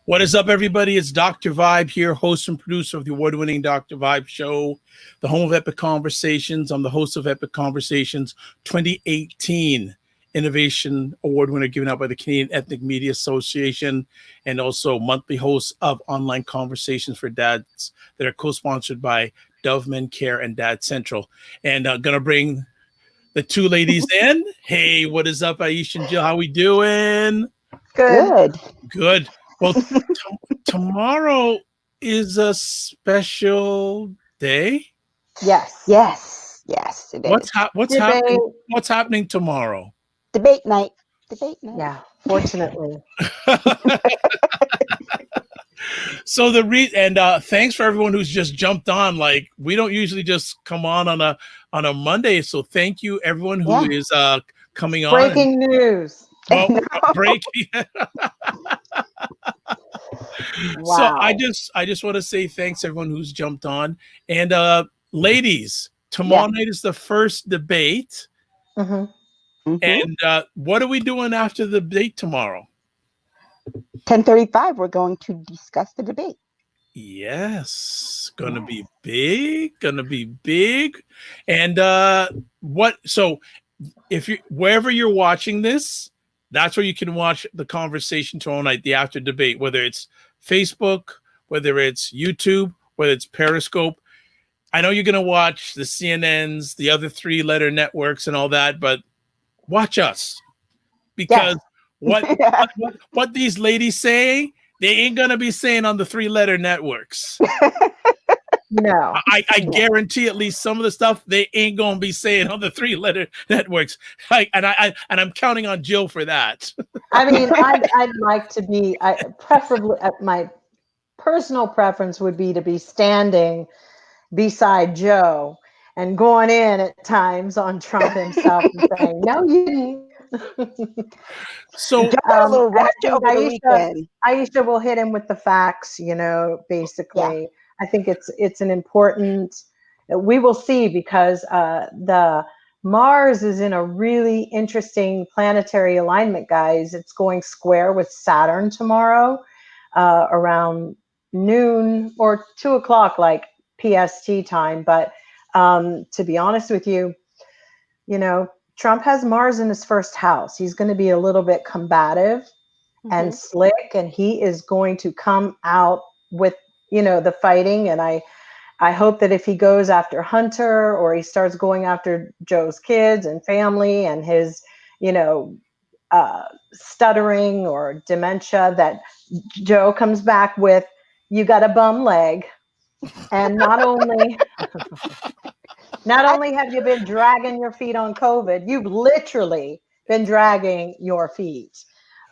What is up, everybody? It's Dr. Vibe here, host and producer of the award-winning Dr. Vibe Show, the home of Epic Conversations. I'm the host of Epic Conversations 2018 Innovation Award winner given out by the Canadian Ethnic Media Association, and also monthly host of Online Conversations for Dads that are co-sponsored by Dove Men Care and Dad Central. And I'm going to bring the two ladies in. Hey, what is up, Aisha and Jill? How we doing? Good. Good. Well, tomorrow is a special day. Yes. It is. What's happening tomorrow? Debate night. Yeah, fortunately. So thanks for everyone who's just jumped on. Like, we don't usually just come on a Monday, so thank you everyone who is coming on. Breaking news. Well, breaking. Wow. So I just want to say thanks everyone who's jumped on. And ladies, tomorrow night is the first debate. And what are we doing after the debate tomorrow? 10:35. We're going to discuss the debate. Yes, gonna be big. And so if you wherever you're watching this, that's where you can watch the conversation tomorrow night, the after debate, whether it's Facebook, whether it's YouTube, whether it's Periscope. I know you're going to watch the CNNs, the other 3-letter networks and all that, but watch us, because what these ladies say, they ain't going to be saying on the 3-letter networks. No, I guarantee at least some of the stuff they ain't gonna be saying on the 3-letter networks. And I'm counting on Jill for that. I mean, I'd like to be. Preferably, my personal preference would be to be standing beside Joe and going in at times on Trump himself and saying, "No, you didn't." So Aisha will hit him with the facts. Basically. Yeah. I think it's an important, we will see, because the Mars is in a really interesting planetary alignment, guys. It's going square with Saturn tomorrow around noon or 2:00, like PST time. But to be honest with you, Trump has Mars in his first house. He's going to be a little bit combative and slick, and he is going to come out with the fighting. And I hope that if he goes after Hunter, or he starts going after Joe's kids and family and his, stuttering or dementia, that Joe comes back with, "You got a bum leg." And not only have you been dragging your feet on COVID, you've literally been dragging your feet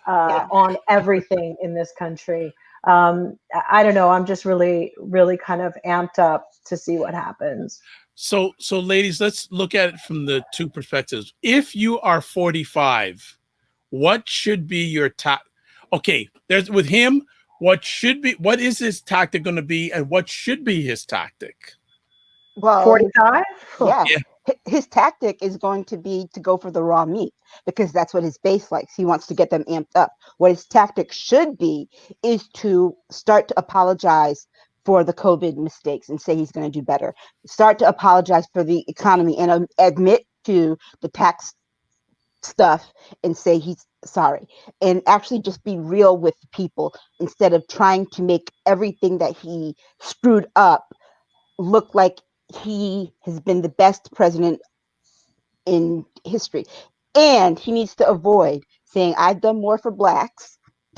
on everything in this country. I don't know. I'm just really, really kind of amped up to see what happens. So ladies, let's look at it from the two perspectives. If you are 45, what should be your okay, there's with him, what is his tactic going to be, and what should be his tactic? Well, 45? Yeah. His tactic is going to be to go for the raw meat, because that's what his base likes. He wants to get them amped up. What his tactic should be is to start to apologize for the COVID mistakes and say he's going to do better. Start to apologize for the economy and admit to the tax stuff and say he's sorry, and actually just be real with people, instead of trying to make everything that he screwed up look like he has been the best president in history. And he needs to avoid saying, "I've done more for blacks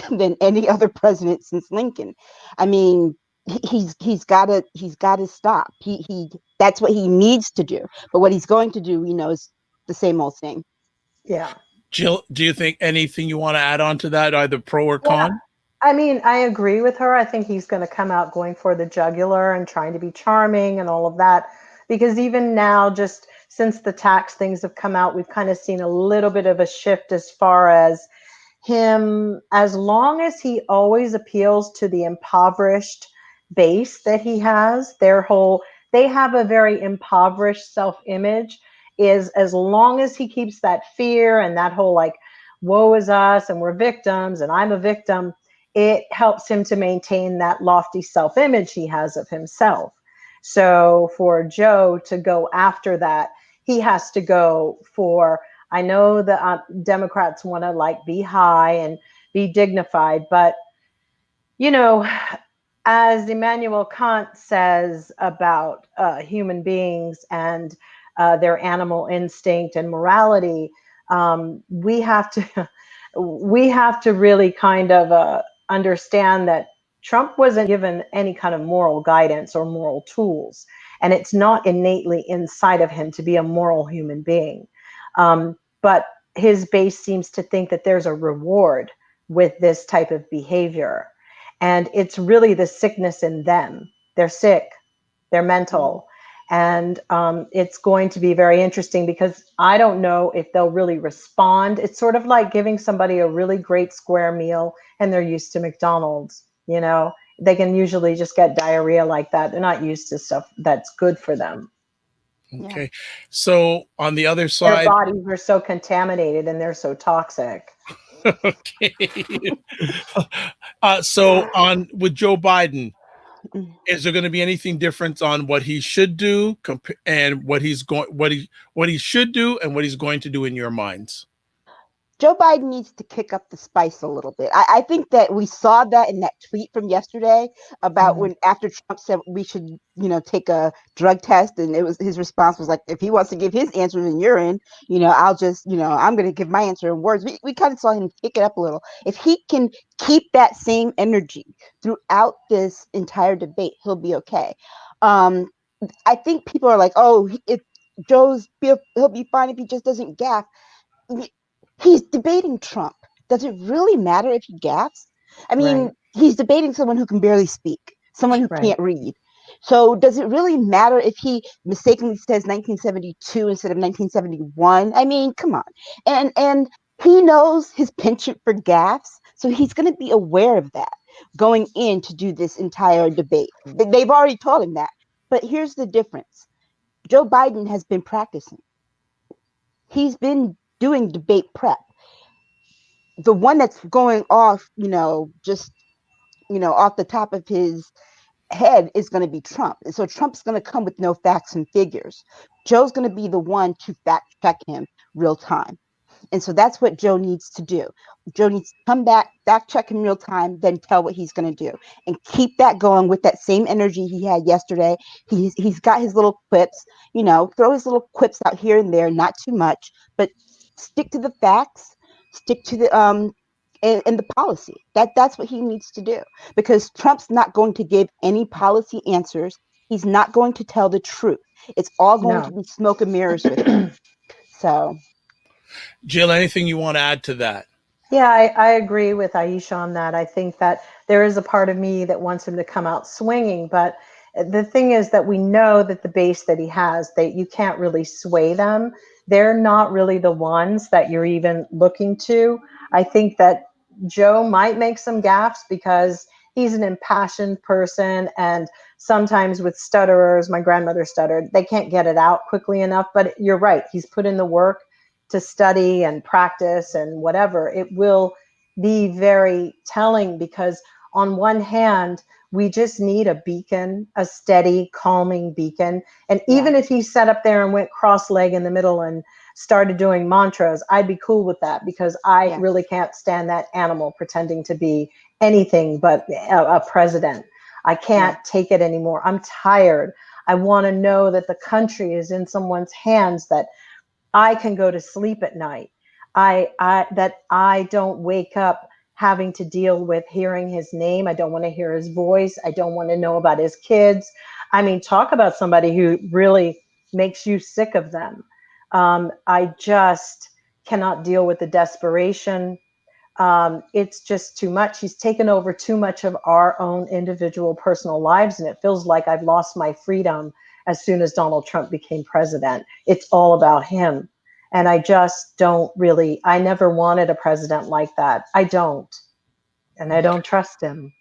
than any other president since Lincoln." I mean, he's got to stop. He that's what he needs to do. But what he's going to do, is the same old thing. Yeah. Jill, do you think anything you want to add on to that, either pro or con? I mean, I agree with her. I think he's going to come out going for the jugular and trying to be charming and all of that, because even now, just since the tax things have come out, we've kind of seen a little bit of a shift as far as him, as long as he always appeals to the impoverished base that he has. They have a very impoverished self-image. Is as long as he keeps that fear and that whole like, woe is us and we're victims and I'm a victim, it helps him to maintain that lofty self image he has of himself. So for Joe to go after that, he has to go for, I know the Democrats want to like be high and be dignified, but you know, as Immanuel Kant says about human beings and their animal instinct and morality, we have to we have to really kind of understand that Trump wasn't given any kind of moral guidance or moral tools, and it's not innately inside of him to be a moral human being. But his base seems to think that there's a reward with this type of behavior, and it's really the sickness in them. They're sick, they're Mm. mental. And it's going to be very interesting because I don't know if they'll really respond. It's sort of like giving somebody a really great square meal and they're used to McDonald's. They can usually just get diarrhea like that. They're not used to stuff that's good for them. Yeah. Okay. So on the other Their side, bodies are so contaminated and they're so toxic. okay. So on with Joe Biden, Mm. is there going to be anything different on what he should do and what he should do and what he's going to do in your minds? Joe Biden needs to kick up the spice a little bit. I think that we saw that in that tweet from yesterday about Mm, when after Trump said we should, take a drug test, and it was his response was like, if he wants to give his answers in urine, I'll just, I'm going to give my answer in words. We kind of saw him kick it up a little. If he can keep that same energy throughout this entire debate, he'll be okay. Um, I think people are like, oh, if he'll be fine if he just doesn't gaffe. He's debating Trump. Does it really matter if he gaffes? I mean, right, he's debating someone who can barely speak, someone who right. can't read. So does it really matter if he mistakenly says 1972 instead of 1971? I mean, come on. And he knows his penchant for gaffes, so he's going to be aware of that going in to do this entire debate. They've already taught him that. But here's the difference. Joe Biden has been practicing. He's been doing debate prep. The one that's going off, just off the top of his head is going to be Trump. And so Trump's going to come with no facts and figures. Joe's going to be the one to fact check him real time. And so that's what Joe needs to do. Joe needs to come back, fact check in real time, then tell what he's going to do, and keep that going with that same energy he had yesterday. He's got his little quips, throw his little quips out here and there, not too much, but stick to the facts, stick to the and the policy. That's what he needs to do, because Trump's not going to give any policy answers. He's not going to tell the truth. It's all going to No. be smoke and mirrors with him. So Jill, anything you want to add to that? Yeah, I agree with Aisha on that. I think that there is a part of me that wants him to come out swinging, but the thing is that we know that the base that he has, that you can't really sway them. They're not really the ones that you're even looking to. I think that Joe might make some gaffes because he's an impassioned person, and sometimes with stutterers, my grandmother stuttered, they can't get it out quickly enough. But you're right, he's put in the work to study and practice and whatever. It will be very telling because, on one hand, we just need a beacon, a steady, calming beacon. And yeah, even if he sat up there and went cross leg in the middle and started doing mantras, I'd be cool with that because I yeah, really can't stand that animal pretending to be anything but a president. I yeah, can't take it anymore. I'm tired. I want to know that the country is in someone's hands, that I can go to sleep at night. I that I don't wake up having to deal with hearing his name. I don't want to hear his voice. I don't want to know about his kids. I mean, talk about somebody who really makes you sick of them. I just cannot deal with the desperation. It's just too much. He's taken over too much of our own individual personal lives, and it feels like I've lost my freedom as soon as Donald Trump became president. It's all about him. And I just don't really, I never wanted a president like that. I don't. And I don't trust him.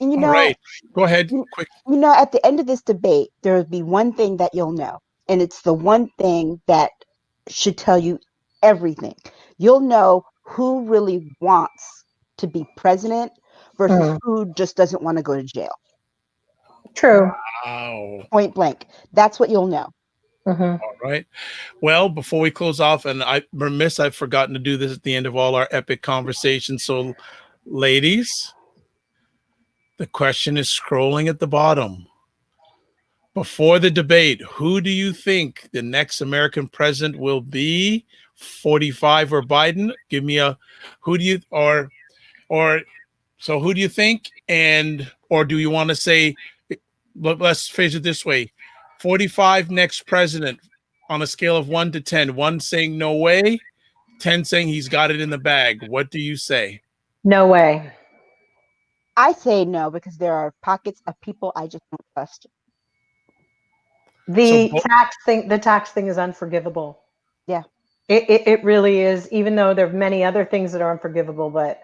and All right. Go ahead. you, Quick. at the end of this debate, there will be one thing that you'll know, and it's the one thing that should tell you everything. You'll know who really wants to be president versus Mm. who just doesn't want to go to jail. True. Wow. Point blank. That's what you'll know. Hmm. All right. Well, before we close off, and I've forgotten to do this at the end of all our epic conversations. So, ladies, the question is scrolling at the bottom. Before the debate, who do you think the next American president will be? 45 or Biden? Give me a who do you or so who do you think? And or do you want to say let's phrase it this way. 45 next president on a scale of 1 to 10. 1 saying no way, 10 saying he's got it in the bag. What do you say? No way. I say no because there are pockets of people I just don't trust. So The tax thing is unforgivable. Yeah. It really is, even though there are many other things that are unforgivable, but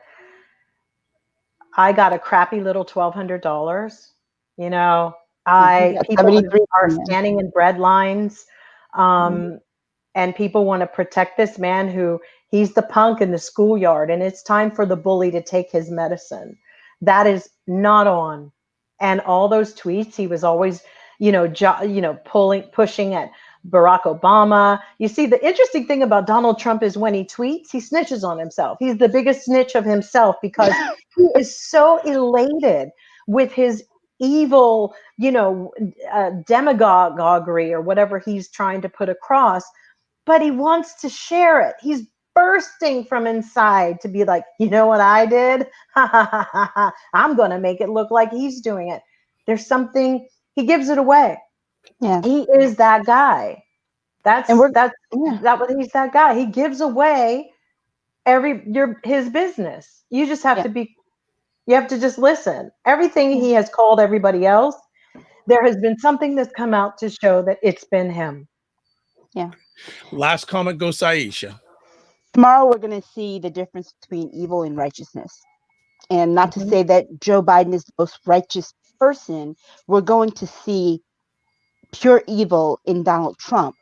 I got a crappy little $1,200. You know, You got people 73 are in there. standing in bread lines. Mhm. And people want to protect this man who he's the punk in the schoolyard, and it's time for the bully to take his medicine. That is not on. And all those tweets, he was always, pushing at Barack Obama. You see, the interesting thing about Donald Trump is when he tweets, he snitches on himself. He's the biggest snitch of himself because he is so elated with his evil, demagoguery or whatever he's trying to put across, but he wants to share it. He's bursting from inside to be like, you know what I did? I'm going to make it look like he's doing it. There's something, he gives it away. Yeah. He is that guy. He's that guy. He gives away his business. You just have Yeah. you have to just listen. Everything he has called everybody else, there has been something that's come out to show that it's been him. Yeah. last comment goes to Aisha. Tomorrow we're going to see the difference between evil and righteousness. And not to Mhm. say that Joe Biden is the most righteous person, we're going to see pure evil in Donald Trump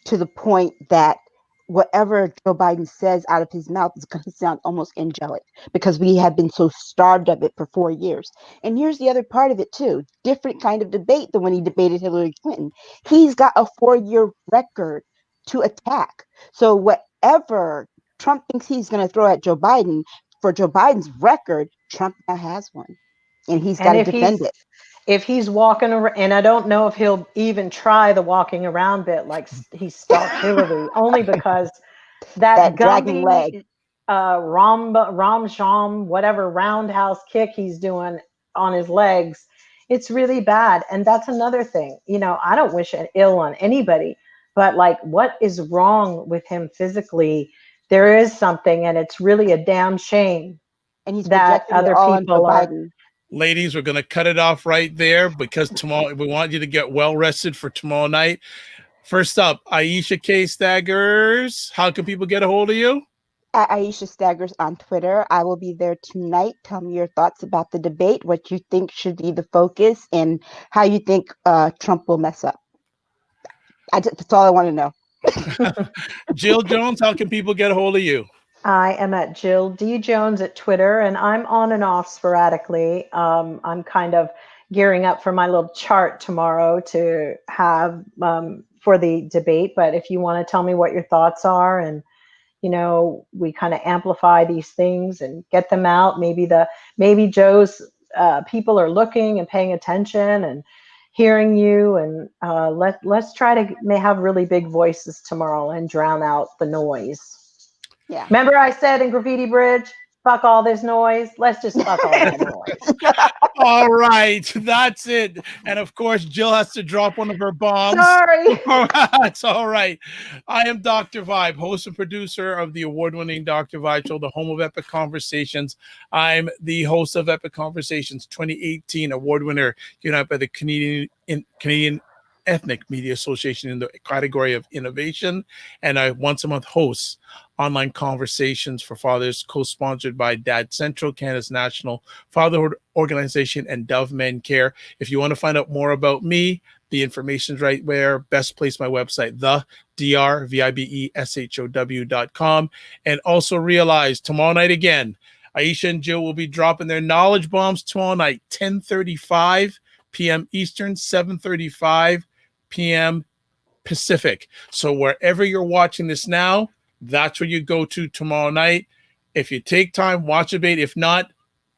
to the point that whatever Joe Biden says out of his mouth is going to sound almost angelic because we have been so starved of it for 4 years. And here's the other part of it too. Different kind of debate than when he debated Hillary Clinton. He's got a 4-year record to attack. So whatever Trump thinks he's going to throw at Joe Biden, for Joe Biden's record, Trump now has one. And he's got And to defend it. if he's walking around, and I don't know if he'll even try the walking around bit like he stalked Hillary, only because that That dragging leg. Gumby Ram Sham, whatever roundhouse kick he's doing on his legs, it's really bad. And that's another thing. I don't wish it ill on anybody, but like, what is wrong with him physically? There is something, and it's really a damn shame And he's that projecting it other all on Joe people are. Biden. Ladies, we're going to cut it off right there because tomorrow we want you to get well rested for tomorrow night. First up, Aisha K. Staggers. How can people get a hold of you? At Aisha Staggers on Twitter. I will be there tonight. Tell me your thoughts about the debate, what you think should be the focus, and how you think Trump will mess up. That's all I want to know. Jill Jones, how can people get a hold of you? I am at Jill D. Jones at Twitter, and I'm on and off sporadically. I'm kind of gearing up for my little chart tomorrow to have for the debate. But if you want to tell me what your thoughts are, and we kind of amplify these things and get them out. Maybe Joe's people are looking and paying attention and hearing you, and let's try to have really big voices tomorrow and drown out the noise. Yeah. Remember I said in Graffiti Bridge, fuck all this noise. Let's just fuck all that noise. All right, that's it. And of course, Jill has to drop one of her bombs. Sorry. That's all right. I am Dr. Vibe, host and producer of the award-winning Dr. Vibe Show, the home of Epic Conversations. I'm the host of Epic Conversations 2018 award winner, united by the Canadian Ethnic Media Association in the category of innovation. And I once a month host online conversations for fathers, co-sponsored by Dad Central, Canada's national fatherhood organization, and Dove Men Care. If you want to find out more about me, the information's right there. Best place, my website, thedrvibeshow.com. And also realize tomorrow night again, Aisha and Jill will be dropping their knowledge bombs tomorrow night, 10:35 p.m. Eastern, 7:35 p.m. Pacific. So wherever you're watching this now, that's where you go to tomorrow night. If you take time, watch the debate. If not,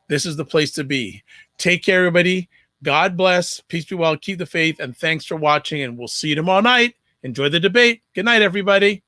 this is the place to be. Take care, everybody. God bless. Peace be well. Keep the faith. And thanks for watching. And we'll see you tomorrow night. Enjoy the debate. Good night, everybody.